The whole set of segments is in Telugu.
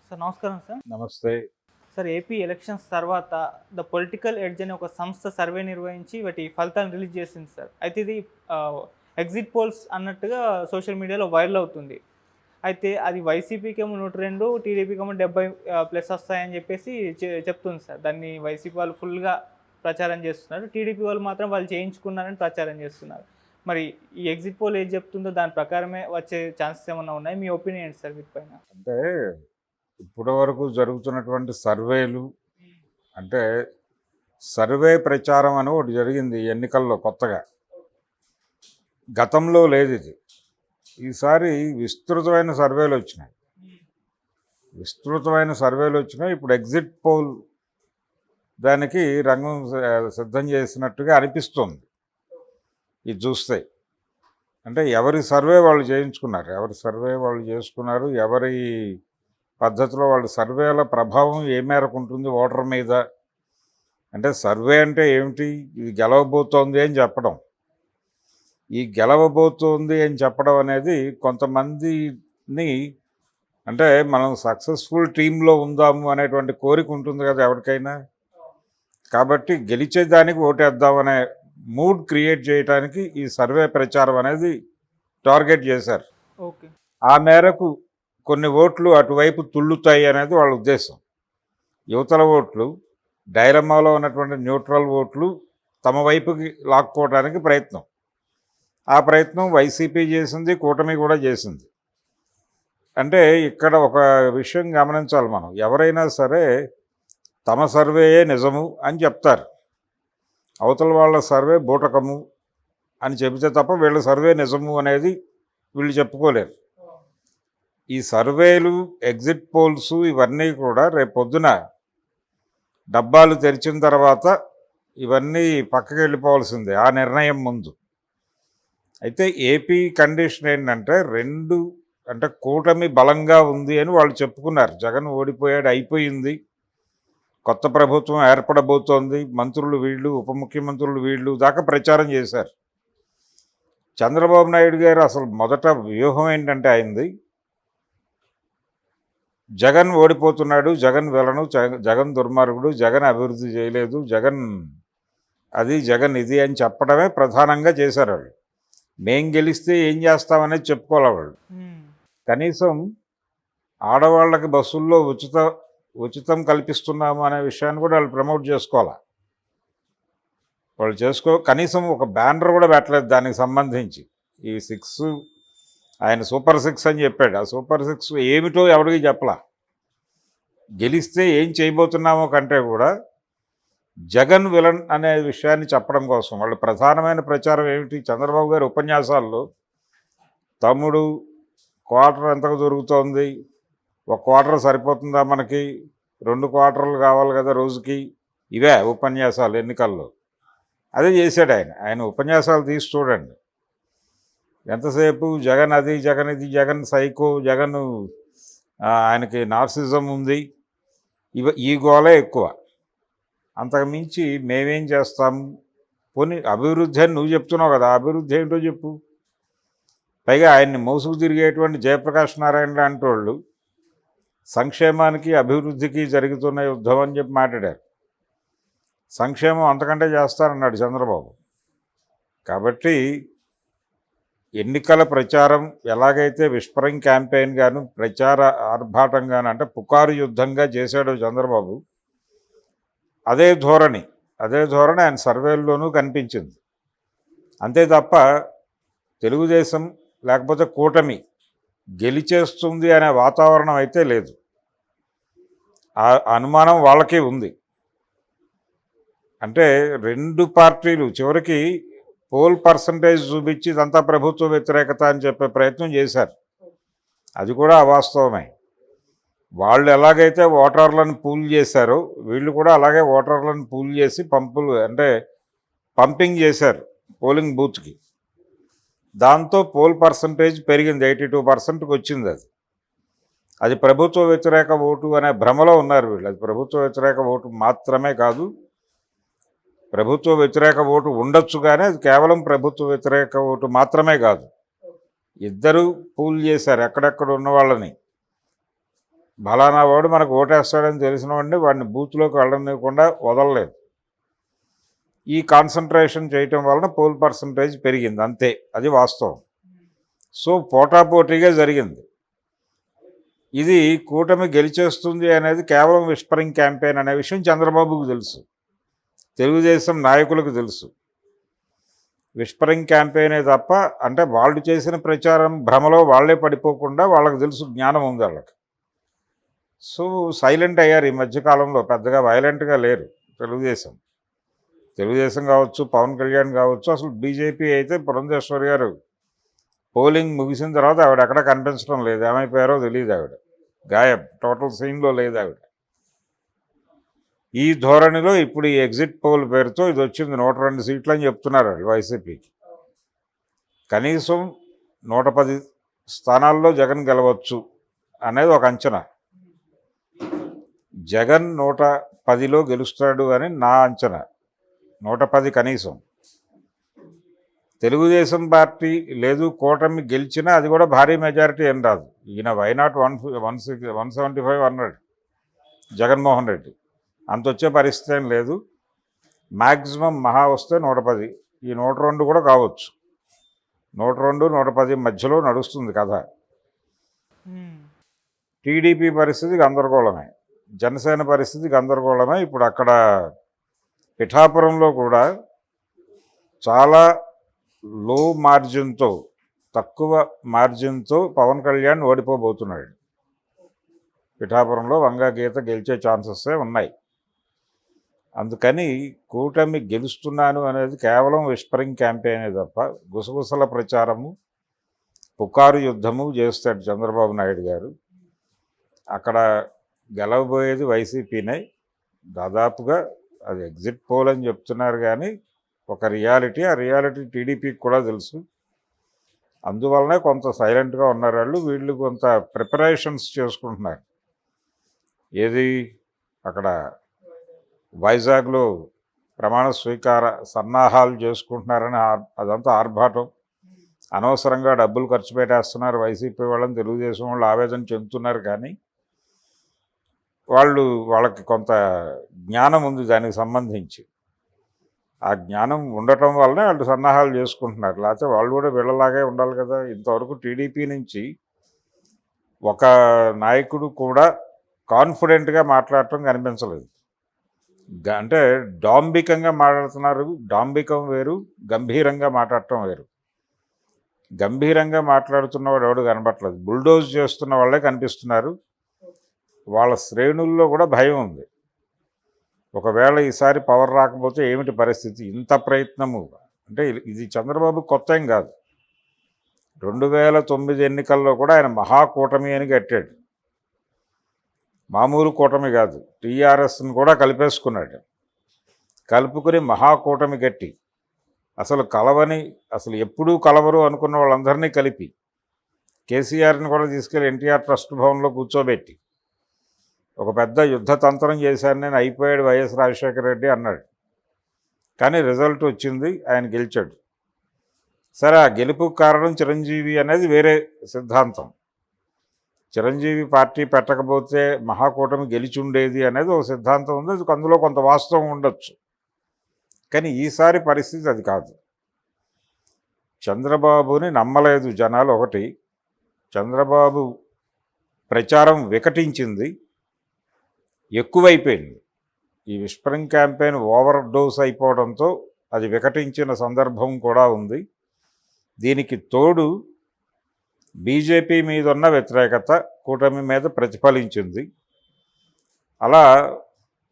సార్ నమస్కారం సార్. నమస్తే. సార్ ఏపీ ఎలక్షన్స్ తర్వాత ద పొలిటికల్ ఎడ్జ్ అనే ఒక సంస్థ సర్వే నిర్వహించి వాటి ఫలితాలను రిలీజ్ చేసింది సార్. అయితే ఇది ఎగ్జిట్ పోల్స్ అన్నట్టుగా సోషల్ మీడియాలో వైరల్ అవుతుంది. అయితే అది వైసీపీకేమో 102, టీడీపీకేమో 70 ప్లస్ వస్తాయని చెప్పేసి చెప్తుంది సార్. దాన్ని వైసీపీ వాళ్ళు ఫుల్గా ప్రచారం చేస్తున్నారు. టీడీపీ వాళ్ళు మాత్రం వాళ్ళు చేయించుకున్నారని ప్రచారం చేస్తున్నారు. మరి ఈ ఎగ్జిట్ పోల్ ఏది చెప్తుందో దాని ప్రకారమే వచ్చే ఛాన్సెస్ ఏమన్నా ఉన్నాయి? మీ ఒపీనియన్ ఏంటి సార్ వీటిపైన? అంటే ఇప్పటివరకు జరుగుతున్నటువంటి సర్వేలు అంటే సర్వే ప్రచారం అని ఒకటి జరిగింది ఎన్నికల్లో కొత్తగా. గతంలో లేదు ఇది. ఈసారి విస్తృతమైన సర్వేలు వచ్చినాయి. ఇప్పుడు ఎగ్జిట్ పోల్ దానికి రంగం సిద్ధం చేసినట్టుగా అనిపిస్తుంది ఇది చూస్తే. అంటే ఎవరి సర్వే వాళ్ళు చేసుకున్నారు, ఎవరి పద్ధతిలో వాళ్ళు సర్వేల ప్రభావం ఏ మేరకు ఉంటుంది ఓటర్ మీద. అంటే సర్వే అంటే ఏమిటి? ఇది గెలవబోతోంది అని చెప్పడం. ఈ గెలవబోతోంది అని చెప్పడం అనేది కొంతమందిని అంటే మనం సక్సెస్ఫుల్ టీంలో ఉందాము అనేటువంటి కోరిక ఉంటుంది కదా ఎవరికైనా. కాబట్టి గెలిచేదానికి ఓటేద్దామనే మూడ్ క్రియేట్ చేయడానికి ఈ సర్వే ప్రచారం అనేది టార్గెట్ చేశారు. ఓకే. ఆ మేరకు కొన్ని ఓట్లు అటువైపు తుళ్ళుతాయి అనేది వాళ్ళ ఉద్దేశం. యువతల ఓట్లు, డైలమాలో ఉన్నటువంటి న్యూట్రల్ ఓట్లు తమ వైపుకి లాక్కోవడానికి ప్రయత్నం. ఆ ప్రయత్నం వైసీపీ చేసింది, కూటమి కూడా చేసింది. అంటే ఇక్కడ ఒక విషయం గమనించాలి మనం. ఎవరైనా సరే తమ సర్వేయే నిజము అని చెప్తారు, అవతల వాళ్ళ సర్వే బూటకము అని చెబితే తప్ప వీళ్ళ సర్వే నిజము అనేది వీళ్ళు చెప్పుకోలేరు. ఈ సర్వేలు, ఎగ్జిట్ పోల్స్ ఇవన్నీ కూడా రేపొద్దున డబ్బాలు తెరిచిన తర్వాత ఇవన్నీ పక్కకి వెళ్ళిపోవాల్సిందే ఆ నిర్ణయం ముందు. అయితే ఏపీ కండిషన్ ఏంటంటే అంటే కూటమి బలంగా ఉంది అని వాళ్ళు చెప్పుకున్నారు. జగన్ ఓడిపోయాడు, అయిపోయింది, కొత్త ప్రభుత్వం ఏర్పడబోతోంది, మంత్రులు వీళ్ళు, ఉప ముఖ్యమంత్రులు వీళ్ళు దాకా ప్రచారం చేశారు. చంద్రబాబు నాయుడు గారు అసలు మొదట వ్యూహం ఏంటంటే అయింది, జగన్ ఓడిపోతున్నాడు, జగన్ విలను, జగన్ దుర్మార్గుడు, జగన్ అభివృద్ధి చేయలేదు, జగన్ అది, జగన్ ఇది అని చెప్పడమే ప్రధానంగా చేశారు వాళ్ళు. మేం గెలిస్తే ఏం చేస్తామనేది చెప్పుకోవాలి వాళ్ళు. కనీసం ఆడవాళ్ళకి బస్సుల్లో ఉచితం కల్పిస్తున్నాము అనే విషయాన్ని కూడా వాళ్ళు ప్రమోట్ చేసుకోవాలి. వాళ్ళు కనీసం ఒక బ్యానర్ కూడా పెట్టలేదు దానికి సంబంధించి. ఈ 6 ఆయన సూపర్ 6 అని చెప్పాడు. ఆ సూపర్ 6 ఏమిటో ఎవరికి చెప్పలా. గెలిస్తే ఏం చేయబోతున్నామో కంటే కూడా జగన్ విలన్ అనే విషయాన్ని చెప్పడం కోసం వాళ్ళు ప్రధానమైన ప్రచారం ఏమిటి? చంద్రబాబు గారి ఉపన్యాసాల్లో తమ్ముడు క్వార్టర్ ఎంతకు దొరుకుతోంది, 1 క్వార్టర్ సరిపోతుందా మనకి, 2 క్వార్టర్లు కావాలి కదా రోజుకి, ఇవే ఉపన్యాసాలు ఎన్నికల్లో. అదే చేశాడు ఆయన ఉపన్యాసాలు తీసి చూడండి. ఎంతసేపు జగన్ అది, జగన్ ఇది, జగన్ సైకో, జగన్ ఆయనకి నార్సిజం ఉంది, ఈ గోలే ఎక్కువ. అంతకు మించి మేమేం చేస్తాము, పోనీ అభివృద్ధి అని నువ్వు చెప్తున్నావు కదా, అభివృద్ధి ఏంటో చెప్పు. పైగా ఆయన్ని మోసుకు తిరిగేటువంటి జయప్రకాష్ నారాయణ లాంటి వాళ్ళు సంక్షేమానికి అభివృద్ధికి జరుగుతున్న యుద్ధం అని చెప్పి మాట్లాడారు. సంక్షేమం అంతకంటే చేస్తారన్నాడు చంద్రబాబు. కాబట్టి ఎన్నికల ప్రచారం ఎలాగైతే విస్పరింగ్ క్యాంపెయిన్ గాను, ప్రచార ఆర్భాటంగాను, అంటే పుకారు యుద్ధంగా చేశాడో చంద్రబాబు, అదే ధోరణి ఆయన సర్వేల్లోనూ కనిపించింది. అంతే తప్ప తెలుగుదేశం లేకపోతే కూటమి గెలిచేస్తుంది అనే వాతావరణం అయితే లేదు. ఆ అనుమానం వాళ్ళకే ఉంది. అంటే 2 పార్టీలు చివరికి పోల్ పర్సంటేజ్ చూపించి ఇదంతా ప్రభుత్వ వ్యతిరేకత అని చెప్పే ప్రయత్నం చేశారు. అది కూడా అవాస్తవమే. వాళ్ళు ఎలాగైతే ఓటర్లను పూల్ చేశారో వీళ్ళు కూడా అలాగే ఓటర్లను పూల్ చేసి పంపింగ్ చేశారు పోలింగ్ బూత్కి. దాంతో పోల్ పర్సంటేజ్ పెరిగింది, 82%కి వచ్చింది. అది ప్రభుత్వ వ్యతిరేక ఓటు అనే భ్రమలో ఉన్నారు వీళ్ళు. అది ప్రభుత్వ వ్యతిరేక ఓటు మాత్రమే కాదు, ప్రభుత్వ వ్యతిరేక ఓటు ఉండొచ్చు కానీ అది కేవలం ప్రభుత్వ వ్యతిరేక ఓటు మాత్రమే కాదు. ఇద్దరు పూల్ చేశారు ఎక్కడెక్కడ ఉన్న వాళ్ళని. బలానా వాడు మనకు ఓటేస్తాడని తెలిసిన వాడిని వాడిని బూత్లోకి వెళ్ళనివ్వకుండా వదలలేదు. ఈ కాన్సన్ట్రేషన్ చేయటం వలన పోల్ పర్సంటేజ్ పెరిగింది, అంతే, అది వాస్తవం. సో పోటాపోటీగా జరిగింది. ఇది కూటమి గెలిచేస్తుంది అనేది కేవలం విస్పరింగ్ క్యాంపెయిన్ అనే విషయం చంద్రబాబుకు తెలుసు, తెలుగుదేశం నాయకులకు తెలుసు. విస్పరింగ్ క్యాంపెయినే తప్ప, అంటే వాళ్ళు చేసిన ప్రచారం భ్రమలో వాళ్ళే పడిపోకుండా వాళ్ళకి తెలుసు, జ్ఞానం ఉంది వాళ్ళకి. సో సైలెంట్ అయ్యారు ఈ మధ్యకాలంలో, పెద్దగా వైలెంట్గా లేరు తెలుగుదేశం కావచ్చు, పవన్ కళ్యాణ్ కావచ్చు. అసలు బీజేపీ అయితే పురంధేశ్వరి గారు పోలింగ్ ముగిసిన తర్వాత ఆవిడ ఎక్కడ కనిపించడం లేదు, ఏమైపోయారో తెలియదు, ఆవిడ గాయబ్, టోటల్ సీన్లో లేదు ఆవిడ. ఈ ధోరణిలో ఇప్పుడు ఈ ఎగ్జిట్ పోల్ పేరుతో ఇది వచ్చింది 102 సీట్లు అని చెప్తున్నారు వాళ్ళు వైసీపీకి. కనీసం 110 స్థానాల్లో జగన్ గెలవచ్చు అనేది ఒక అంచనా. జగన్ 110లో గెలుస్తాడు అని నా అంచనా, 110 కనీసం. తెలుగుదేశం పార్టీ లేదు కూటమి గెలిచినా అది కూడా భారీ మెజారిటీ ఏం రాదు. ఈయన వైనాట్ 175 అన్నాడు జగన్మోహన్ రెడ్డి, అంత వచ్చే పరిస్థితి ఏం లేదు. మ్యాక్సిమం మహా వస్తే 110, ఈ 102 కూడా కావచ్చు. 102, 110 మధ్యలో నడుస్తుంది కథ. టీడీపీ పరిస్థితి గందరగోళమే, జనసేన పరిస్థితి గందరగోళమే. ఇప్పుడు అక్కడ పిఠాపురంలో కూడా చాలా లో మార్జిన్తో, తక్కువ మార్జిన్తో పవన్ కళ్యాణ్ ఓడిపోబోతున్నాడు. పిఠాపురంలో వంగా గీత గెలిచే ఛాన్సెసే ఉన్నాయి. అందుకని కూటమి గెలుస్తున్నాను అనేది కేవలం విస్పరింగ్ క్యాంపెయినే తప్ప గుసగుసల ప్రచారము, పుకారు యుద్ధము చేస్తాడు చంద్రబాబు నాయుడు గారు. అక్కడ గెలవబోయేది వైసీపీనే దాదాపుగా. అది ఎగ్జిట్ పోల్ అని చెప్తున్నారు కానీ ఒక రియాలిటీ, ఆ రియాలిటీ టీడీపీకి కూడా తెలుసు. అందువల్లనే కొంత సైలెంట్గా ఉన్నారు వాళ్ళు. వీళ్ళు కొంత ప్రిపరేషన్స్ చేసుకుంటున్నారు. ఏది అక్కడ వైజాగ్లో ప్రమాణ స్వీకార సన్నాహాలు చేసుకుంటున్నారని అదంతా ఆర్భాటం. అనవసరంగా డబ్బులు ఖర్చు పెట్టేస్తున్నారు వైసీపీ వాళ్ళని తెలుగుదేశం వాళ్ళు ఆవేదన చెందుతున్నారు. కానీ వాళ్ళకి కొంత జ్ఞానం ఉంది దానికి సంబంధించి. ఆ జ్ఞానం ఉండటం వల్లనే వాళ్ళు సన్నాహాలు చేసుకుంటున్నారు. లేకపోతే వాళ్ళు కూడా వీళ్ళలాగే ఉండాలి కదా. ఇంతవరకు టీడీపీ నుంచి ఒక నాయకుడు కూడా కాన్ఫిడెంట్గా మాట్లాడటం కనిపించలేదు. అంటే డాంబికంగా మాట్లాడుతున్నారు. డాంబికం వేరు, గంభీరంగా మాట్లాడటం వేరు. గంభీరంగా మాట్లాడుతున్నవాడు ఎవడు కనబట్టలేదు, బుల్డోజ్ చేస్తున్న వాళ్ళే కనిపిస్తున్నారు. వాళ్ళ శ్రేణుల్లో కూడా భయం ఉంది. ఒకవేళ ఈసారి పవర్ రాకపోతే ఏమిటి పరిస్థితి? ఇంత ప్రయత్నము అంటే ఇది చంద్రబాబు కొత్త ఏం కాదు. 2009 ఎన్నికల్లో కూడా ఆయన మహాకూటమి అని కట్టాడు. మామూలు కూటమి కాదు, టీఆర్ఎస్ని కూడా కలిపేసుకున్నాడు. కలుపుకుని మహాకూటమి కట్టి అసలు ఎప్పుడూ కలవరు అనుకున్న వాళ్ళందరినీ కలిపి కేసీఆర్ని కూడా తీసుకెళ్ళి ఎన్టీఆర్ ట్రస్ట్ భవన్లో కూర్చోబెట్టి ఒక పెద్ద యుద్ధతంత్రం చేశాను నేను, అయిపోయాడు వైఎస్ రాజశేఖర రెడ్డి అన్నాడు. కానీ రిజల్ట్ వచ్చింది, ఆయన గెలిచాడు. సరే, ఆ గెలుపుకు కారణం చిరంజీవి అనేది వేరే సిద్ధాంతం. చిరంజీవి పార్టీ పెట్టకపోతే మహాకూటమి గెలిచి ఉండేది అనేది ఒక సిద్ధాంతం ఉంది. అందులో కొంత వాస్తవం ఉండొచ్చు. కానీ ఈసారి పరిస్థితి అది కాదు. చంద్రబాబుని నమ్మలేదు జనాలు. ఒకటి, చంద్రబాబు ప్రచారం వికటించింది, ఎక్కువైపోయింది. ఈ విస్పరింగ్ క్యాంపెయిన్ ఓవర్ డోస్ అయిపోవడంతో అది వికటించిన సందర్భం కూడా ఉంది. దీనికి తోడు బీజేపీ మీద ఉన్న వ్యతిరేకత కూటమి మీద ప్రతిఫలించింది. అలా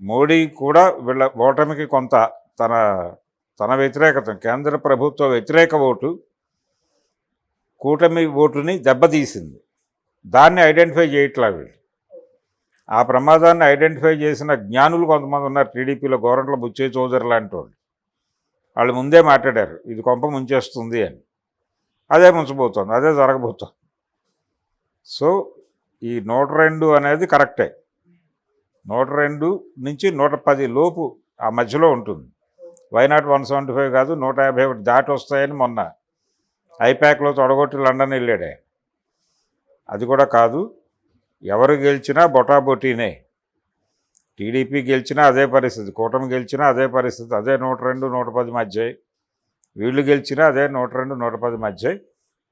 మోడీ కూడా వీళ్ళ ఓటమికి కొంత తన వ్యతిరేకత, కేంద్ర ప్రభుత్వ వ్యతిరేక ఓటు కూటమి ఓటుని దెబ్బతీసింది. దాన్ని ఐడెంటిఫై చేయట్లా వీళ్ళు. ఆ ప్రమాదాన్ని ఐడెంటిఫై చేసిన జ్ఞానులు కొంతమంది ఉన్నారు టీడీపీలో, గోరంట్ల బుచ్చయ్య చౌదరి లాంటి వాళ్ళు ముందే మాట్లాడారు ఇది కొంప ముంచేస్తుంది అని. అదే ముంచబోతోంది, అదే జరగబోతోంది. సో ఈ 102 అనేది కరెక్టే. 102 నుంచి 110 లోపు ఆ మధ్యలో ఉంటుంది. వైనాట్ 175 కాదు, 151 దాటి వస్తాయని మొన్న ఐపాక్లో తొడగొట్టి లండన్ వెళ్ళాడే. అది కూడా కాదు. ఎవరు గెలిచినా బొటాబొటీనే. టీడీపీ గెలిచినా అదే పరిస్థితి, కూటమి గెలిచినా అదే పరిస్థితి, అదే 102, 110 మధ్య. వీళ్ళు గెలిచినా అదే 102, 110 మధ్య.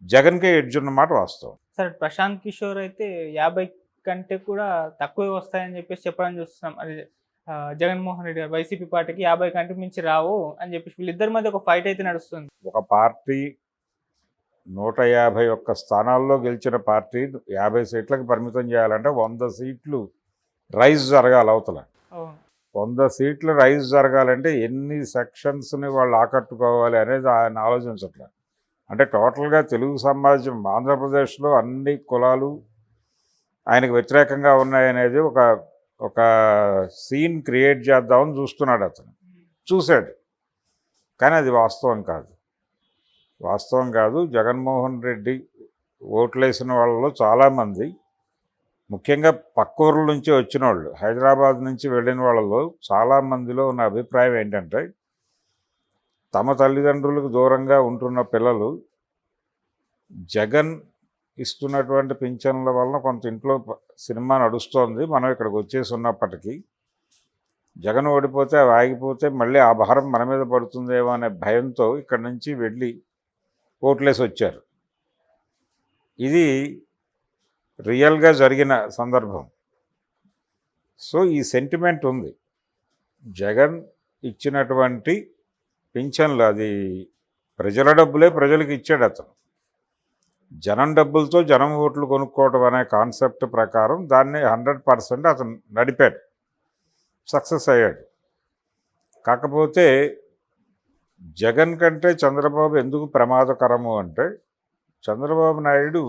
జగన్కే ఎడ్జ్ ఉన్నమాట వాస్తవం. సార్ ప్రశాంత్ కిషోర్ అయితే 50 కంటే కూడా తక్కువే వస్తాయని చెప్పేసి చెప్పడం చూస్తున్నాం. అది జగన్మోహన్ రెడ్డి గారు వైసీపీ పార్టీకి 50 కంటే మించి రావు అని చెప్పేసి వీళ్ళిద్దరి మధ్య ఒక ఫైట్ అయితే నడుస్తుంది. ఒక పార్టీ 151 స్థానాల్లో గెలిచిన పార్టీ 50 సీట్లకు పరిమితం చేయాలంటే 100 సీట్లు రైజ్ జరగాలి అవతల. అవును. 100 సీట్లు రైజ్ జరగాలంటే ఎన్ని సెక్షన్స్ని వాళ్ళు ఆకట్టుకోవాలి అనేది ఆయన ఆలోచించట్లేదు. అంటే టోటల్గా తెలుగు సమాజం ఆంధ్రప్రదేశ్లో అన్ని కులాలు ఆయనకు వ్యతిరేకంగా ఉన్నాయనేది ఒక సీన్ క్రియేట్ చేద్దామని చూస్తున్నాడు అతను. చూశాడు, కానీ అది వాస్తవం కాదు. జగన్మోహన్ రెడ్డి ఓట్లేసిన వాళ్ళలో చాలామంది, ముఖ్యంగా పక్క ఊర్ల నుంచి వచ్చిన వాళ్ళు, హైదరాబాద్ నుంచి వెళ్ళిన వాళ్ళలో చాలామందిలో ఉన్న అభిప్రాయం ఏంటంటే, తమ తల్లిదండ్రులకు దూరంగా ఉంటున్న పిల్లలు జగన్ ఇస్తున్నటువంటి పింఛన్ల వలన కొంత ఇంట్లో సినిమా నడుస్తోంది, మనం ఇక్కడికి వచ్చేసి ఉన్నప్పటికీ జగన్ ఓడిపోతే అవి ఆగిపోతే మళ్ళీ ఆ భారం మన మీద పడుతుందేమో అనే భయంతో ఇక్కడి నుంచి వెళ్ళి ఓట్లేసి వచ్చారు. ఇది రియల్గా జరిగిన సందర్భం. సో ఈ సెంటిమెంట్ ఉంది. జగన్ ఇచ్చినటువంటి పింఛన్లు అది ప్రజల డబ్బులే ప్రజలకు ఇచ్చాడు అతను. జనం డబ్బులతో జనం ఓట్లు కొనుక్కోవడం అనే కాన్సెప్ట్ ప్రకారం దాన్ని 100% అతను నడిపాడు, సక్సెస్ అయ్యాడు. కాకపోతే జగన్ కంటే చంద్రబాబు ఎందుకు ప్రమాదకరము అంటే, చంద్రబాబు నాయుడు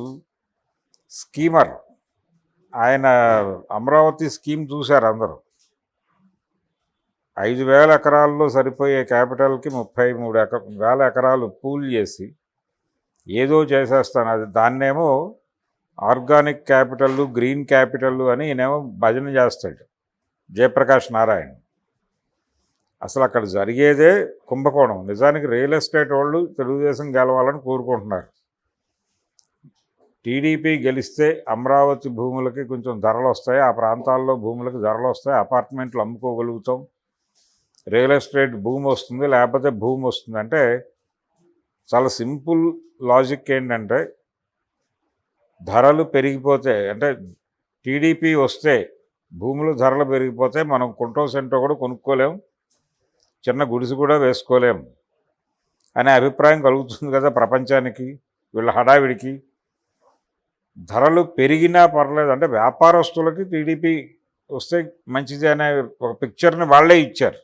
స్కీమర్. ఆయన అమరావతి స్కీమ్ చూశారు అందరూ. 5,000 ఎకరాల్లో సరిపోయే క్యాపిటల్కి 33,000 ఎకరాలు పూల్ చేసి ఏదో చేసేస్తాను, అది దాన్నేమో ఆర్గానిక్ క్యాపిటల్, గ్రీన్ క్యాపిటల్ అని ఈయనేమో భజన చేస్తాడు జయప్రకాష్ నారాయణ. అసలు అక్కడ జరిగేదే కుంభకోణం. నిజానికి రియల్ ఎస్టేట్ వాళ్ళు తెలుగుదేశం గెలవాలని కోరుకుంటున్నారు. టీడీపీ గెలిస్తే అమరావతి భూములకి కొంచెం ధరలు వస్తాయి, ఆ ప్రాంతాల్లో భూములకు ధరలు వస్తాయి, అపార్ట్మెంట్లు అమ్ముకోగలుగుతాం, రియల్ ఎస్టేట్ భూమి వస్తుంది, లేకపోతే భూమి వస్తుంది. అంటే చాలా సింపుల్ లాజిక్ ఏంటంటే, ధరలు పెరిగిపోతే, అంటే టీడీపీ వస్తే భూములు ధరలు పెరిగిపోతే మనం కుంటో సెంటో కూడా కొనుక్కోలేం, చిన్న గుడిసి కూడా వేసుకోలేం అనే అభిప్రాయం కలుగుతుంది కదా ప్రపంచానికి, వీళ్ళ హడావిడికి. ధరలు పెరిగినా పర్లేదు అంటే వ్యాపారస్తులకి టీడీపీ వస్తే మంచిది అనే ఒక పిక్చర్ని వాళ్ళే ఇచ్చారు.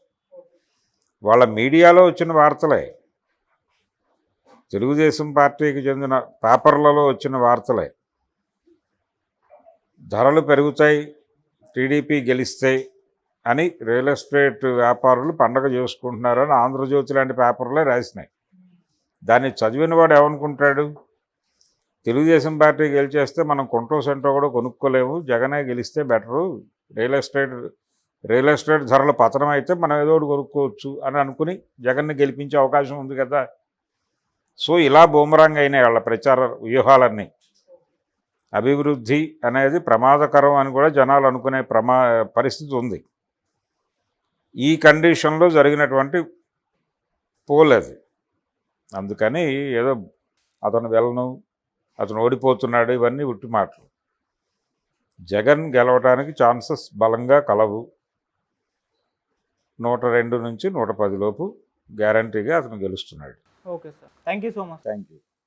వాళ్ళ మీడియాలో వచ్చిన వార్తలే, తెలుగుదేశం పార్టీకి చెందిన పేపర్లలో వచ్చిన వార్తలే. ధరలు పెరుగుతాయి టీడీపీ గెలిస్తే అని రియల్ ఎస్టేట్ వ్యాపారులు పండగ చేసుకుంటున్నారని ఆంధ్రజ్యోతి లాంటి పేపర్లే రాసినాయి. దాన్ని చదివిన వాడు ఏమనుకుంటాడు, తెలుగుదేశం పార్టీ గెలిచేస్తే మనం కుంటో సెంటో కూడా కొనుక్కోలేము, జగనే గెలిస్తే బెటరు, రియల్ ఎస్టేట్ ధరలు పతనం అయితే మనం ఏదో ఒకటి కొనుక్కోవచ్చు అని అనుకుని జగన్ని గెలిపించే అవకాశం ఉంది కదా. సో ఇలా బూమరాంగ్ అయినాయి వాళ్ళ ప్రచార వ్యూహాలన్నీ. అభివృద్ధి అనేది ప్రమాదకరం అని కూడా జనాలు అనుకునే పరిస్థితి ఉంది. ఈ కండిషన్లో జరిగినటువంటి పోల్ అది. అందుకని ఏదో అతను వెళ్ళను, అతను ఓడిపోతున్నాడు, ఇవన్నీ ఉట్టి మాటలు. జగన్ గెలవడానికి ఛాన్సెస్ బలంగా కలవు. 102 నుంచి 110 లోపు గ్యారంటీగా అతను గెలుస్తున్నాడు. Okay sir, thank you so much. Thank you.